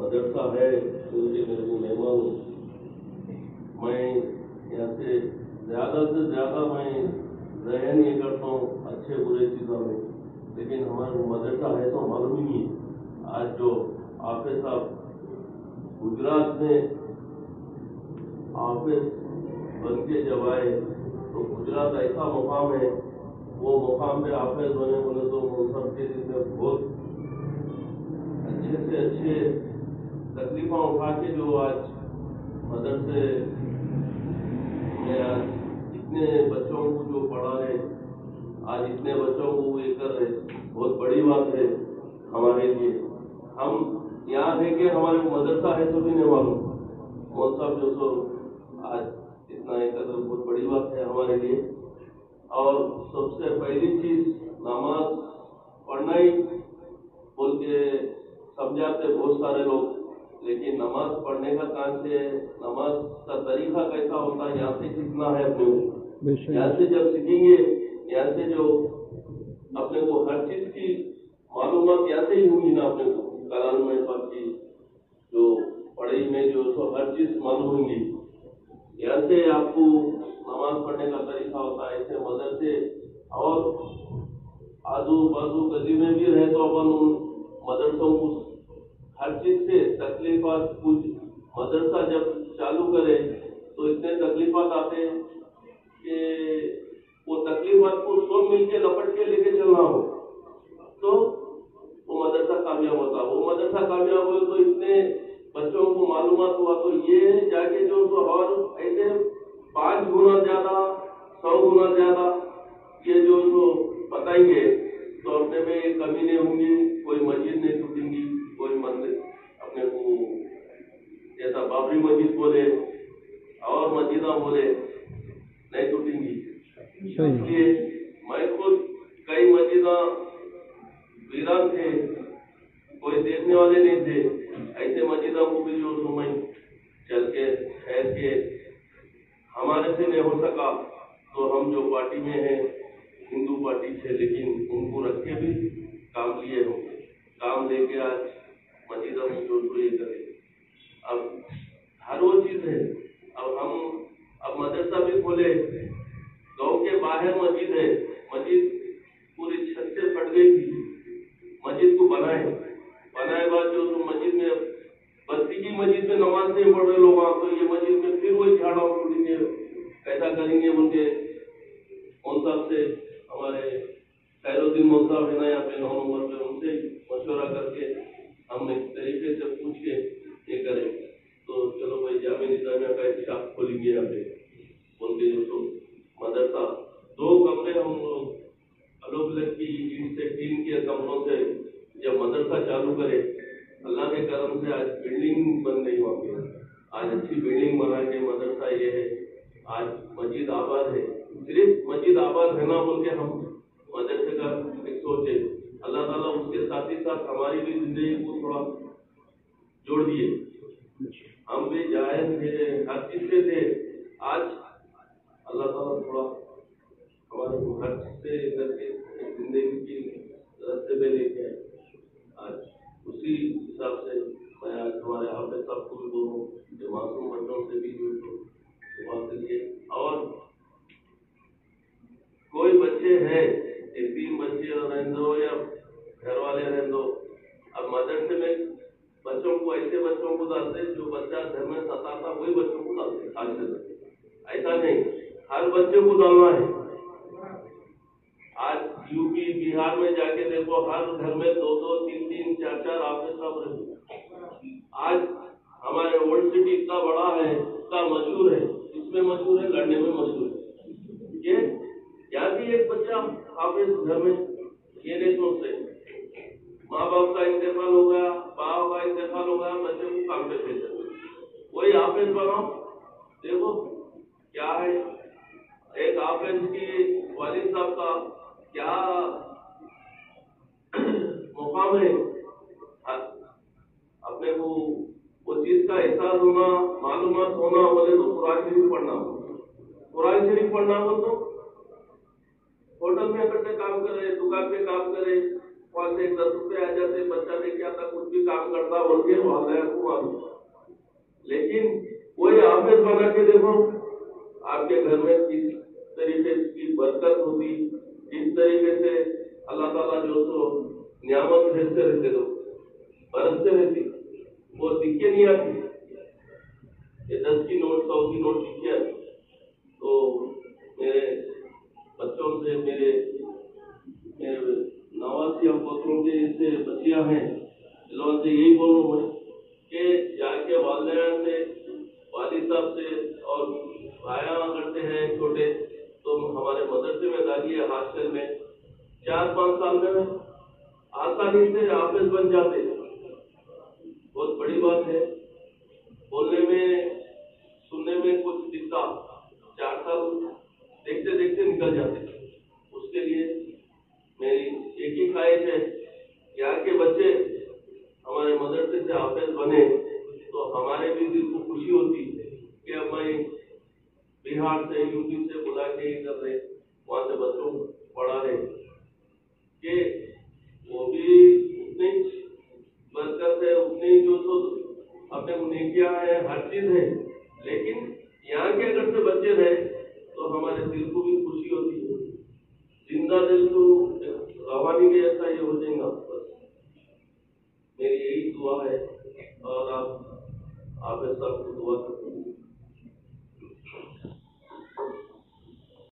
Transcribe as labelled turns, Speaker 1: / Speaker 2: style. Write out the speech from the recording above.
Speaker 1: मदरसा है उनके मेरे को मेहमान हूँ। मैं यहाँ से ज़्यादा मैं जहन ये करता हूँ अच्छे बुरे चीज़ों में, लेकिन हमारा मदरसा है तो मालूम ही नहीं है। आज जो हाफिज साहब गुजरात में हाफिज बन के जब आए तो गुजरात ऐसा मुकाम है, वो मुकाम पे हाफिज बने बोले तो सब के दिन में बहुत अच्छे से अच्छे तकलीफा उठा के जो आज मदरसे में आज इतने बच्चों को जो पढ़ा रहे, आज इतने बच्चों को ये कर रहे, बहुत बड़ी बात है हमारे लिए। हम यहाँ है कि हमारे मदरसा है तो भी नहीं मालूम, मौल साहब जो सो आज इतना एक बहुत बड़ी बात है हमारे लिए। और सबसे पहली चीज नमाज पढ़ना ही बोल के समझाते बहुत सारे लोग, लेकिन नमाज पढ़ने का कहाँ से, नमाज का तरीका कैसा होता है यहाँ से सीखना है अपने को। यहाँ से जब सीखेंगे, यहाँ से जो अपने को हर चीज की मालूमात यहाँ से ही होगी ना, अपने को कलाम में की जो पढ़ाई में जो तो हर चीज मालूम होंगी। यहाँ से आपको नमाज पढ़ने का तरीका होता है। ऐसे मदरसे और आजू बाजू गली में भी रहे तो अपन उन मदरसों को हर चीज से तकलीफात, कुछ मदरसा जब चालू करे तो इतने तकलीफात आते हैं कि वो तकलीफात को सब मिलके लपट के लेके चलना हो तो वो मदरसा कामयाब होता। वो मदरसा कामयाब हो तो इतने बच्चों को मालूमात हुआ तो ये जाके जो तो और ऐसे 5 गुना ज्यादा 100 गुना ज्यादा ये जो तो बताएंगे तो अपने में कमी नहीं होंगी, कोई मस्जिद नहीं टूटेंगी, कोई मंदिर अपने को जैसा बाबरी मस्जिद बोले और मस्जिदा बोले नहीं टूटेंगी। इसलिए मैं खुद कई मस्जिदा वीरान थे, कोई देखने वाले नहीं थे, ऐसे मस्जिदों को भी जो समय चल के ठहर के हमारे से नहीं हो सका तो हम जो पार्टी में हैं हिंदू पार्टी से, लेकिन उनको रख के भी काम लिए होंगे, काम लेके आज मस्जिदों में जो ये करें। अब हर वो चीज है, अब मदरसा भी खोले, गांव के बाहर मस्जिद है, मस्जिद पूरी छत से फट गई थी, मस्जिद को बनाए बाद जो तो मस्जिद में बस्ती की मस्जिद में नमाज नहीं पढ़ रहे लोग, तो ये मस्जिद में फिर वही झाड़ा उड़ेंगे, कैसा करेंगे उनके मौल साहब से, हमारे खैरुद्दीन मौल साहब है ना यहाँ पे 9 नंबर पे, उनसे मशवरा करके हमने तरीके से पूछ के ये करें तो चलो भाई जामे निजामिया का एक शॉप खोलेंगे यहाँ पे बोलते जो तो मदरसा 2 कमरे हम लोग अलग की ईंट से टीन के कमरों से जब मदरसा चालू करे, अल्लाह के करम से आज बिल्डिंग बन गई वहाँ पे, आज अच्छी बिल्डिंग बना के मदरसा ये है, आज मस्जिद आबाद है। सिर्फ मस्जिद आबाद है ना बोल के हम मदरसे का एक सोचे, अल्लाह ताला उसके साथ ही साथ हमारी भी जिंदगी को थोड़ा जोड़ दिए, हम भी जायज थे, हर चीज से थे, आज अल्लाह ताला थोड़ा हमारे को हर चीज से करके जिंदगी की रास्ते पे लेके आए। आज उसी हिसाब से मैं आज हमारे हाफिज साहब को भी बोलूँ जो मासूम बच्चों से भी दुआ करिए। और कोई बच्चे हैं 3 बच्चे रहने दो या घर वाले रहने दो, अब मदरसे में बच्चों को ऐसे बच्चों को डालते जो बच्चा घर में सताता वही बच्चों को डालते, आज से ऐसा नहीं, हर बच्चे को डालना है। आज यूपी बिहार में जाके देखो, हर घर में 2-2, 3-3, 4-4 हाफिज साहब रहते। आज हमारे ओल्ड सिटी इतना बड़ा है, इतना मशहूर है, इसमें मशहूर है, लड़ने में मशहूर है। ये यहाँ भी एक बच्चा हाफिज घर में ये नहीं सोचते, माँ बाप का इंतकाल हो गया, बाप का इंतकाल हो गया, बच्चे को काम पे भेज देते, वही हाफिज बनाओ। देखो क्या है, एक हाफिज की वालिद साहब का क्या मुकाम है, अपने को वो चीज का एहसास होना, मालूमात होना बोले तो कुरान शरीफ पढ़ना हो, कुरान शरीफ पढ़ना हो तो होटल में अगर से काम करे, दुकान पे काम करे, वहाँ से 10 रुपये आ जाते, बच्चा लेके आता, कुछ भी काम करता बोल के वालदैन को मालूम। लेकिन कोई हाफिज बना के देखो, आपके घर में किस तरीके की बरकत होती, किस तरीके से अल्लाह ताला जो सो नियामत भेजते रहते, तो बरसते रहती, वो सिक्के नहीं आती, ये 10 की नोट 100 की नोट सिक्के आती। तो मेरे बच्चों से, मेरे नवासी पोतों के इससे बच्चियां हैं, इन लोगों से यही बोलूँ मैं कि जाके वालिदैन से, वालिद साहब से, और भाया करते हैं छोटे, तो हमारे मदरसे में डालिए, हॉस्टल में 4-5 साल में आसानी से हाफिज बन जाते। बहुत बड़ी बात है, बोलने में सुनने में कुछ दिखता, 4 साल देखते देखते निकल जाते। उसके लिए मेरी एक ही ख्वाहिश है कि यहाँ के बच्चे हमारे मदरसे से हाफिज बने, तो हमारे भी दिल को खुशी होती कि हमारे बिहार से, यूपी से बुला के कर रहे, वहाँ से बच्चों को पढ़ा रहे, कि वो भी उतनी बरकत है, उतनी जो तो अपने नेकियां है, हर चीज है। लेकिन यहाँ के अगर से बच्चे रहे तो हमारे दिल को भी खुशी होती है, जिंदा दिल को रवानी के जैसा ये हो जाएगा। बस मेरी यही दुआ है, और आप सबको दुआ करते